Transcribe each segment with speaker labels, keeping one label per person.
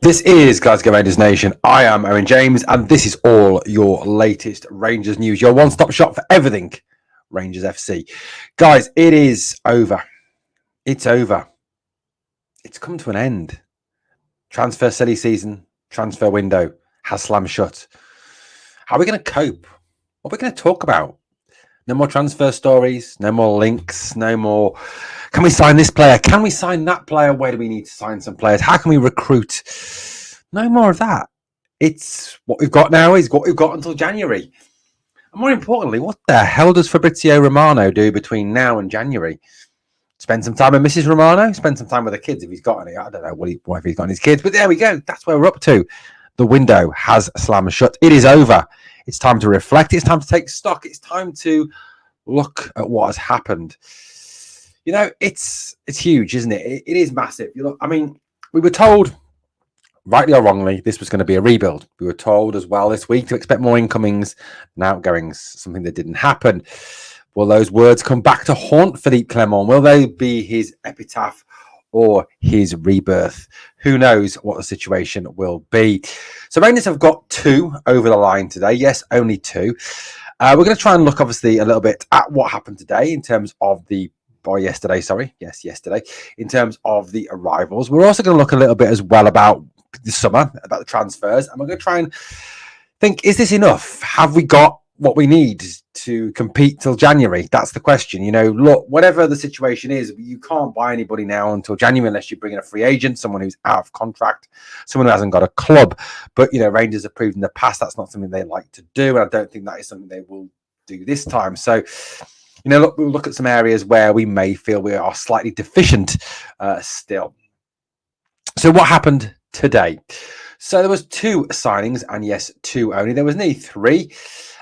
Speaker 1: This is Glasgow Rangers Nation. I am Owen James, and this is all your latest Rangers news, your one-stop shop for everything Rangers FC. Guys, it is over. It's over. It's come to an end. Transfer silly season, transfer window has slammed shut. How are we going to cope? What are we going to talk about? No more transfer stories, no more links, no more. Can we sign this player? Can we sign that player? Where do we need to sign some players? How can we recruit? No more of that. It's what we've got now is what we've got until January. And more importantly, what the hell does Fabrizio Romano do between now and January? Spend some time with Mrs. Romano? Spend some time with the kids if he's got any. I don't know if he's got his kids, but there we go. That's where we're up to. The window has slammed shut. It is over. It's time to reflect. It's time to take stock. It's time to look at what has happened. You know, it's huge, isn't it? It is massive. You look, I mean, we were told, rightly or wrongly, this was going to be a rebuild. We were told as well this week to expect more incomings and outgoings, something that didn't happen. Will those words come back to haunt Philippe Clement? Will they be his epitaph or his rebirth? Who knows what the situation will be. So Rangers have got two over the line today. Yes, only two. We're going to try and look, obviously, a little bit at what happened today in terms of yesterday, in terms of the arrivals. We're also going to look a little bit as well about the summer, about the transfers. And we're going to try and think, is this enough? Have we got what we need to compete till January? That's the question. You know, look, whatever the situation is, you can't buy anybody now until January unless you bring in a free agent, someone who's out of contract, someone who hasn't got a club. But, you know, Rangers have proved in the past that's not something they like to do. And I don't think that is something they will do this time. So, you know, look, we'll look at some areas where we may feel we are slightly deficient still. So what happened today? So there was two signings, and yes, two only. There was nearly three.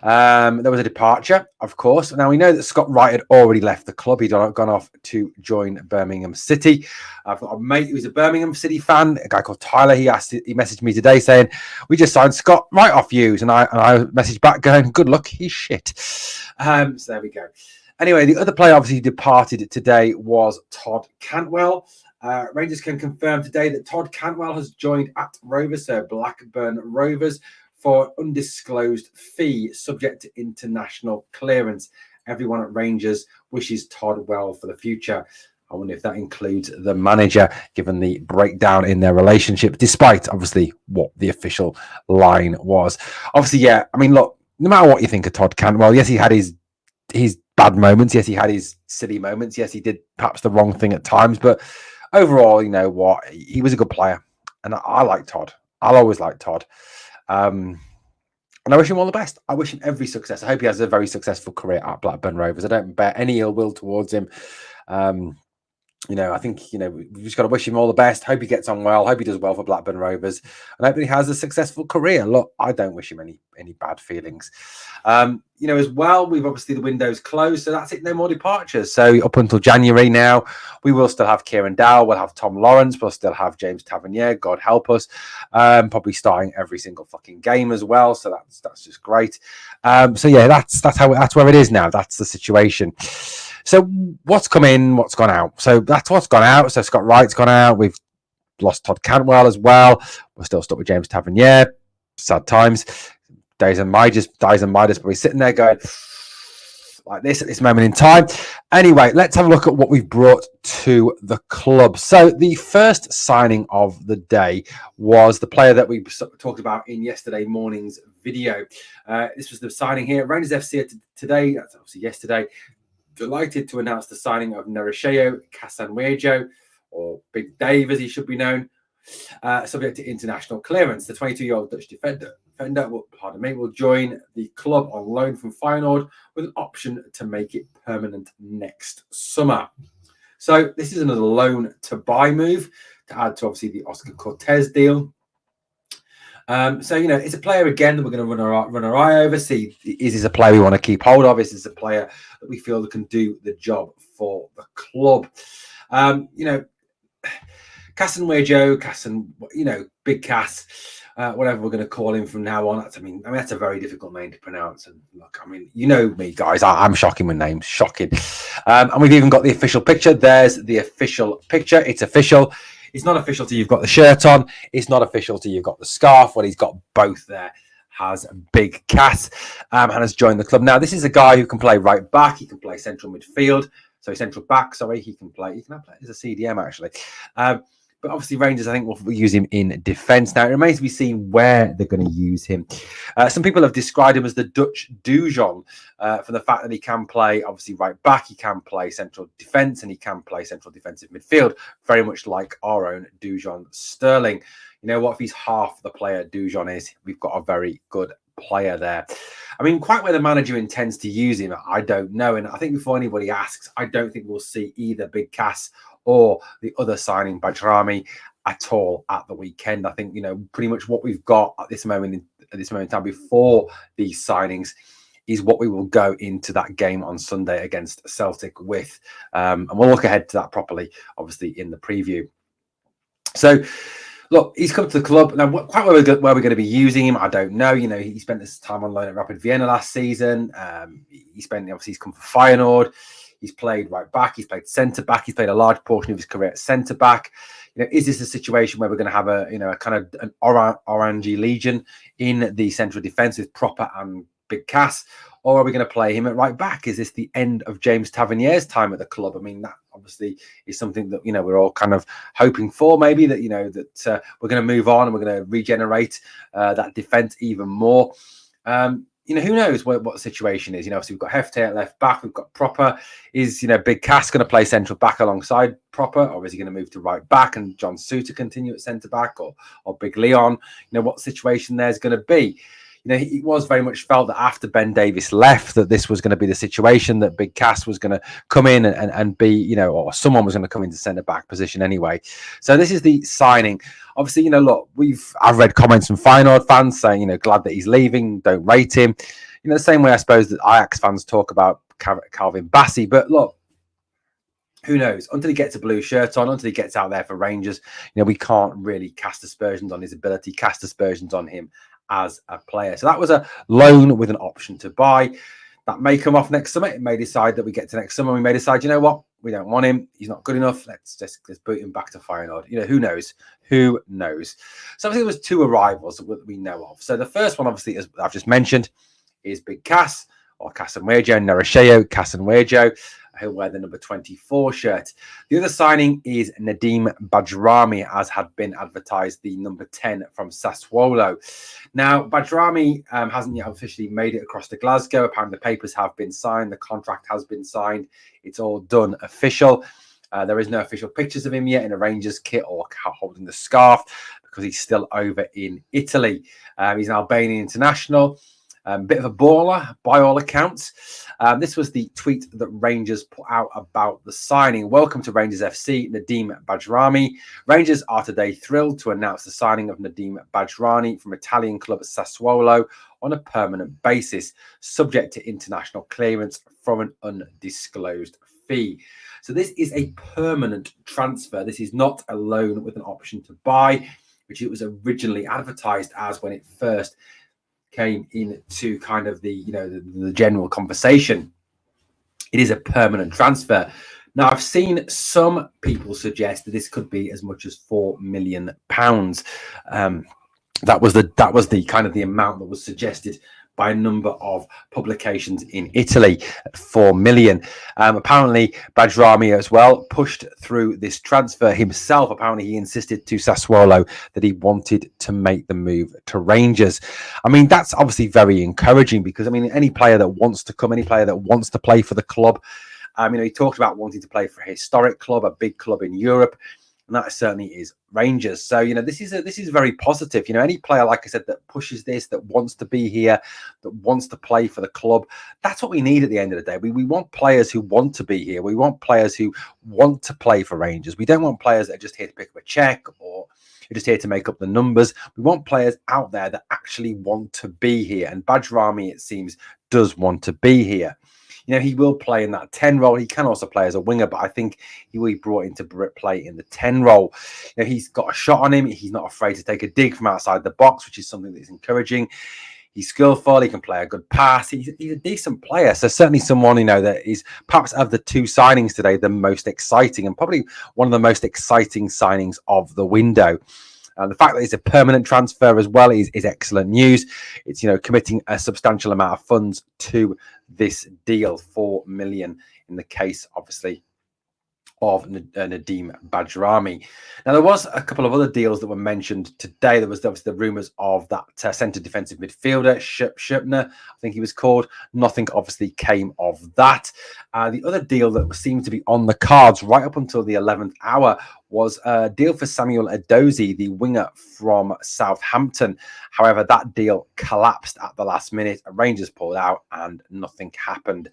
Speaker 1: There was a departure, of course. Now, we know that Scott Wright had already left the club. He'd gone off to join Birmingham City. I've got a mate who's a Birmingham City fan, a guy called Tyler. He messaged me today saying, we just signed Scott Wright off yous. And I messaged back going, good luck, he's shit. So there we go. Anyway, the other player obviously departed today was Todd Cantwell. Rangers can confirm today that Todd Cantwell has joined at Rovers, so Blackburn Rovers, for undisclosed fee subject to international clearance. Everyone at Rangers wishes Todd well for the future. I wonder if that includes the manager, given the breakdown in their relationship, despite obviously what the official line was. Obviously, yeah, I mean, look, no matter what you think of Todd Cantwell, yes, he had his bad moments. Yes, he had his silly moments. Yes, he did perhaps the wrong thing at times. But overall, you know what? He was a good player. And I like Todd. I'll always like Todd. And I wish him all the best. I wish him every success. I hope he has a very successful career at Blackburn Rovers. I don't bear any ill will towards him. You know, I think, you know, we've just got to wish him all the best. Hope he gets on well. Hope he does well for Blackburn Rovers. And hope that he has a successful career. Look, I don't wish him any bad feelings. You know, as well, we've obviously the window's closed. So that's it. No more departures. So up until January now, we will still have Kieran Dowell. We'll have Tom Lawrence. We'll still have James Tavernier. God help us. Probably starting every single fucking game as well. So that's just great. So yeah, that's where it is now. That's the situation. So what's come in, what's gone out? So that's what's gone out. So Scott Wright's gone out. We've lost Todd Cantwell as well. We're still stuck with James Tavernier. Sad times. Days and Midas probably sitting there going like this at this moment in time. Anyway, let's have a look at what we've brought to the club. So the first signing of the day was the player that we talked about in yesterday morning's video. This was the signing here at Rangers FC today. That's obviously yesterday. Delighted to announce the signing of Neraysho Kasanwirjo, or Big Dave as he should be known, subject to international clearance. The 22-year-old Dutch defender will join the club on loan from Feyenoord with an option to make it permanent next summer. So this is another loan to buy move to add to obviously the Oscar Cortez deal. So, you know, it's a player, again, that we're going to run our eye over, see, is this a player we want to keep hold of? Is this a player that we feel that can do the job for the club? You know, Kasanwirjo, you know, Big Cass, whatever we're going to call him from now on. I mean, that's a very difficult name to pronounce. And look, I mean, you know me, guys. I'm shocking with names. Shocking. And we've even got the official picture. There's the official picture. It's official. It's not official till you've got the shirt on. It's not official till you've got the scarf. Well, he's got both there. Has Big Cass and has joined the club. Now, this is a guy who can play right back. He can play central midfield. So central back, sorry, he can play as a CDM, actually. But obviously, Rangers, I think, will use him in defence. Now, it remains to be seen where they're going to use him. Some people have described him as the Dutch Dujon for the fact that he can play, obviously, right back. He can play central defence and he can play central defensive midfield, very much like our own Dujon Sterling. You know what? If he's half the player Dujon is, we've got a very good player there. I mean, quite where the manager intends to use him, I don't know. And I think before anybody asks, I don't think we'll see either Big Cass or the other signing, Bajrami, at all at the weekend. I think, pretty much what we've got at this moment in time before these signings is what we will go into that game on Sunday against Celtic with. And we'll look ahead to that properly, obviously, in the preview. So, look, he's come to the club. Now, quite where we're going to be using him, I don't know. He spent this time on loan at Rapid Vienna last season. He's come for Feyenoord. He's played right back. He's played centre back. He's played a large portion of his career at centre back. Is this a situation where we're going to have a kind of an orangey legion in the central defence with Proper and Big Cass, or are we going to play him at right back? Is this the end of James Tavernier's time at the club? I mean, that obviously is something that we're all kind of hoping for. Maybe that that we're going to move on and we're going to regenerate that defence even more. Who knows what the situation is? So we've got Hefte at left back, we've got Proper. Is Big Cass going to play central back alongside Proper, or is he going to move to right back and John Suter continue at centre back, or Big Leon? What situation there's going to be? It was very much felt that after Ben Davies left, that this was going to be the situation, that Big Cass was going to come in and be, or someone was going to come into centre back position anyway. So this is the signing. Obviously, look, I've read comments from Feyenoord fans saying, glad that he's leaving, don't rate him. The same way I suppose that Ajax fans talk about Calvin Bassey. But look, who knows? Until he gets a blue shirt on, until he gets out there for Rangers, we can't really cast aspersions on his ability, cast aspersions on him as a player. So that was a loan with an option to buy. That may come off next summer. It may decide that we get to next summer. We may decide, you know what? We don't want him. He's not good enough. Let's boot him back to Feyenoord. Who knows? Who knows? So obviously there was two arrivals that we know of. So the first one, obviously, as I've just mentioned, is Big Cass, or Kasanwirjo, Neraysho, Kasanwirjo, who wear the number 24 shirt. The other signing is Nedim Bajrami, as had been advertised, the number 10 from Sassuolo. Now, Bajrami hasn't yet officially made it across to Glasgow. Apparently, the papers have been signed. The contract has been signed. It's all done official. There is no official pictures of him yet in a Rangers kit or holding the scarf because he's still over in Italy. He's an Albanian international. Bit of a baller by all accounts. This was the tweet that Rangers put out about the signing. Welcome to Rangers FC, Nedim Bajrami. Rangers are today thrilled to announce the signing of Nedim Bajrami from Italian club Sassuolo on a permanent basis, subject to international clearance from an undisclosed fee. So this is a permanent transfer. This is not a loan with an option to buy, which it was originally advertised as when it first came into kind of the general conversation. It is a permanent transfer. Now, I've seen some people suggest that this could be as much as £4 million. That was the kind of the amount that was suggested by a number of publications in Italy, 4 million. Apparently, Bajrami as well pushed through this transfer himself. Apparently, he insisted to Sassuolo that he wanted to make the move to Rangers. I mean, that's obviously very encouraging because, I mean, any player that wants to come, any player that wants to play for the club, he talked about wanting to play for a historic club, a big club in Europe. And that certainly is Rangers. So, this is very positive. Any player, like I said, that pushes this, that wants to be here, that wants to play for the club, that's what we need at the end of the day. We want players who want to be here. We want players who want to play for Rangers. We don't want players that are just here to pick up a check or are just here to make up the numbers. We want players out there that actually want to be here. And Bajrami, it seems, does want to be here. He will play in that 10 role. He can also play as a winger, but I think he will be brought into play in the 10 role. He's got a shot on him. He's not afraid to take a dig from outside the box, which is something that's encouraging. He's skillful. He can play a good pass. He's a decent player. So certainly someone, that is perhaps of the two signings today, the most exciting and probably one of the most exciting signings of the window. The fact that it's a permanent transfer as well is excellent news. It's, committing a substantial amount of funds to this deal, 4 million in the case, obviously, of Nedim Bajrami. Now, there was a couple of other deals that were mentioned today. There was obviously the rumours of that centre defensive midfielder, Shupner, I think he was called. Nothing obviously came of that. The other deal that seemed to be on the cards right up until the 11th hour was a deal for Samuel Edozie, the winger from Southampton. However, that deal collapsed at the last minute. Rangers pulled out and nothing happened.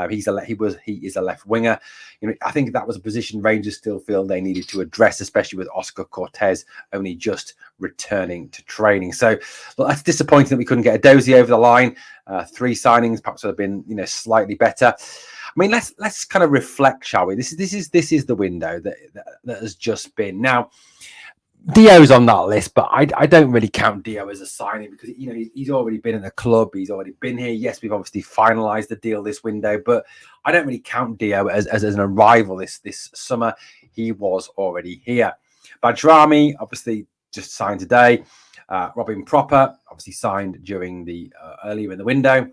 Speaker 1: He is a left winger. I think that was a position Rangers still feel they needed to address, especially with Oscar Cortez only just returning to training. So that's disappointing that we couldn't get Edozie over the line. 3 signings perhaps would have been slightly better. I mean, let's kind of reflect, shall we? This is the window that has just been. Now, Dio's on that list, but I don't really count Dio as a signing because he's already been in the club. He's already been here. Yes, we've obviously finalised the deal this window, but I don't really count Dio as an arrival this summer. He was already here. Bajrami obviously just signed today. Robin Proper obviously signed during the earlier in the window.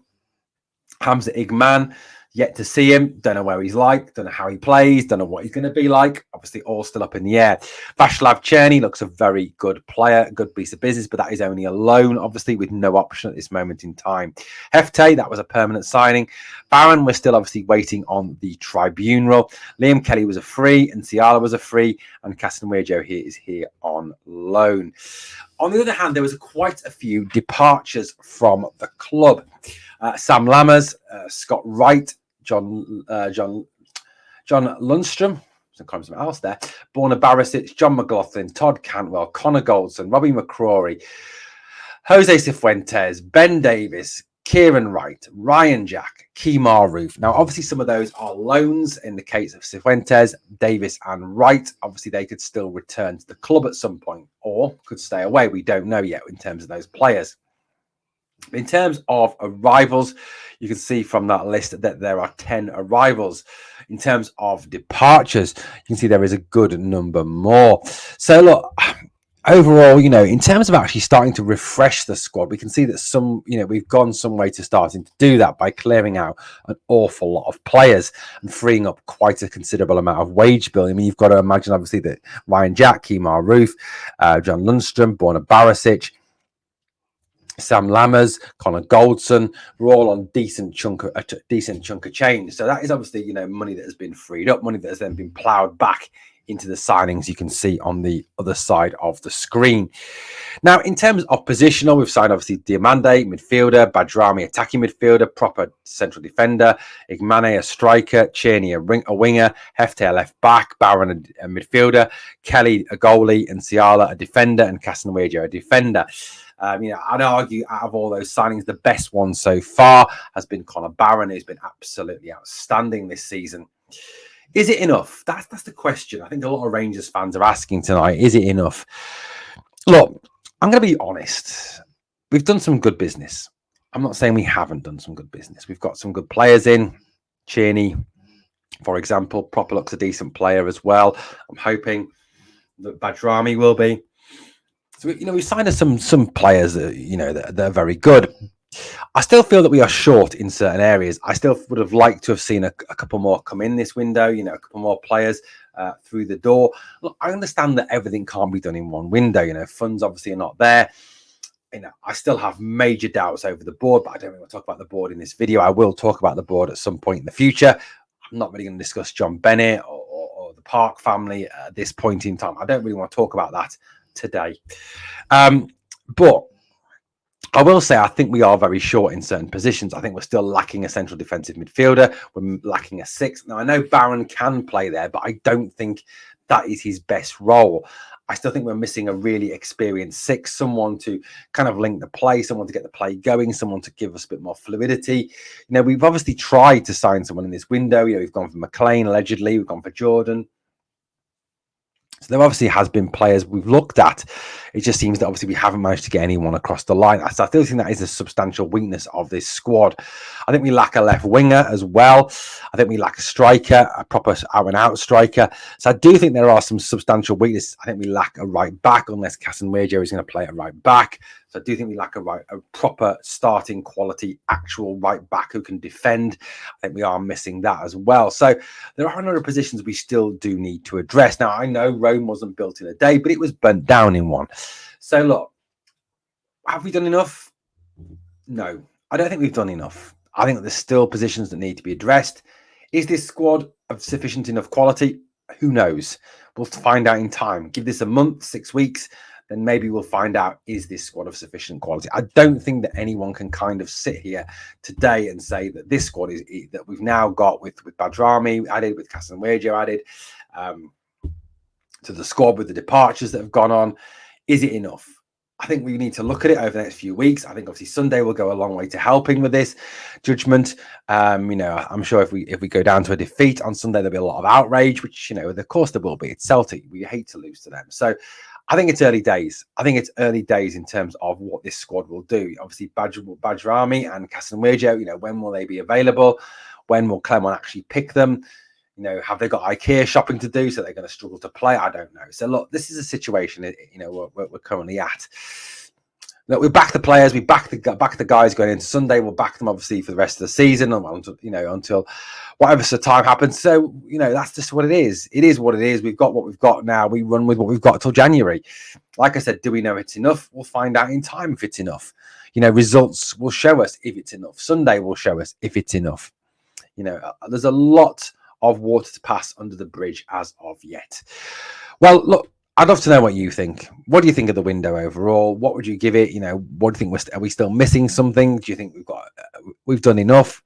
Speaker 1: Hamza Igman. Yet to see him. Don't know where he's like. Don't know how he plays. Don't know what he's going to be like. Obviously, all still up in the air. Václav Černý looks a very good player, good piece of business, but that is only a loan, obviously, with no option at this moment in time. Hefte, that was a permanent signing. Barron, we're still obviously waiting on the tribunal. Liam Kelly was a free, and Ciala was a free, and Kasanwirjo is here on loan. On the other hand, there was quite a few departures from the club. Sam Lammers, Scott Wright, John Lundstrom, something else there, Borna Barisic, John McLaughlin, Todd Cantwell, Connor Goldson, Robbie McCrory, Jose Cifuentes, Ben Davis, Kieran Wright, Ryan Jack, Kemar Roof. Now, obviously, some of those are loans in the case of Cifuentes, Davis and Wright. Obviously, they could still return to the club at some point or could stay away. We don't know yet in terms of those players. In terms of arrivals, you can see from that list that there are 10 arrivals. In terms of departures, you can see there is a good number more. So look, overall, in terms of actually starting to refresh the squad, we can see that we've gone some way to starting to do that by clearing out an awful lot of players and freeing up quite a considerable amount of wage bill. I mean, you've got to imagine, obviously, that Ryan Jack, Kemar Roof, John Lundstrom, Borna Barisic, Sam Lammers, Connor Goldson, we're all on a decent chunk of change. So that is obviously, money that has been freed up, money that has then been ploughed back into the signings you can see on the other side of the screen. Now, in terms of positional, we've signed obviously Diamande, midfielder, Bajrami, attacking midfielder, Proper central defender, Igmane, a striker, Černý, a winger, Hefte, a left back, Barron, a midfielder, Kelly, a goalie, and Ciala, a defender, and Kasanwirjo, a defender. I'd argue out of all those signings, the best one so far has been Connor Barron, who's been absolutely outstanding this season. Is it enough? That's the question. I think a lot of Rangers fans are asking tonight. Is it enough? Look, I'm going to be honest. We've done some good business. I'm not saying we haven't done some good business. We've got some good players in. Černý, for example. Proper looks a decent player as well. I'm hoping that Bajrami will be. So, we signed some players that are very good. I still feel that we are short in certain areas. I still would have liked to have seen a couple more come in this window, a couple more players through the door. Look, I understand that everything can't be done in one window. Funds obviously are not there. I still have major doubts over the board, but I don't really want to talk about the board in this video. I will talk about the board at some point in the future. I'm not really going to discuss John Bennett or the Park family at this point in time. I don't really want to talk about that today. But I will say I think we are very short in certain positions. I think we're still lacking a central defensive midfielder. We're lacking a sixth. Now, I know Barron can play there, but I don't think that is his best role. I still think we're missing a really experienced six, someone to kind of link the play, someone to get the play going, someone to give us a bit more fluidity. We've obviously tried to sign someone in this window. We've gone for McLean, allegedly. We've gone for Jordan. So there obviously has been players we've looked at. It just seems that obviously we haven't managed to get anyone across the line. So I still think that is a substantial weakness of this squad. I think we lack a left winger as well. I think we lack a striker, a proper out-and-out striker. So I do think there are some substantial weaknesses. I think we lack a right back, unless Kasanwirjo is going to play at right back. So I do think we lack a proper starting quality, actual right back who can defend. I think we are missing that as well. So there are a number of positions we still do need to address. Now, I know Rome wasn't built in a day, but it was burnt down in one. So look, have we done enough? No, I don't think we've done enough. I think that there's still positions that need to be addressed. Is this squad of sufficient enough quality? Who knows? We'll find out in time. Give this a month, 6 weeks, then maybe we'll find out, is this squad of sufficient quality? I don't think that anyone can kind of sit here today and say that this squad is that we've now got with Bajrami added, with Kasanwirjo added to the squad, with the departures that have gone on. Is it enough? I think we need to look at it over the next few weeks. I think obviously Sunday will go a long way to helping with this judgment. I'm sure if we go down to a defeat on Sunday, there'll be a lot of outrage, which, of course there will be. It's Celtic. We hate to lose to them. So I think it's early days. I think it's early days in terms of what this squad will do. Obviously, Bajrami and Kasanwirjo, when will they be available? When will Clermont actually pick them? Have they got IKEA shopping to do, so they're going to struggle to play? I don't know. So look, this is a situation, we're currently at. Look, we back the players, we back the guys going into Sunday. We'll back them obviously for the rest of the season, until whatever time happens. So that's just what it is. It is what it is. We've got what we've got now. We run with what we've got till January. Like I said, do we know it's enough? We'll find out in time if it's enough. Results will show us if it's enough. Sunday will show us if it's enough. There's a lot of water to pass under the bridge as of yet. Well, look, I'd love to know what you think. What do you think of the window overall? What would you give it? What do you think? Are we still missing something? Do you think we've done enough?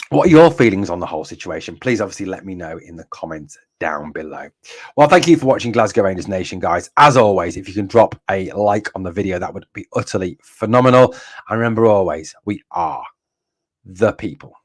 Speaker 1: What are your feelings on the whole situation? Please obviously let me know in the comments down below. Well, thank you for watching Glasgow Rangers Nation, guys. As always, if you can drop a like on the video, that would be utterly phenomenal. And remember always, we are the people.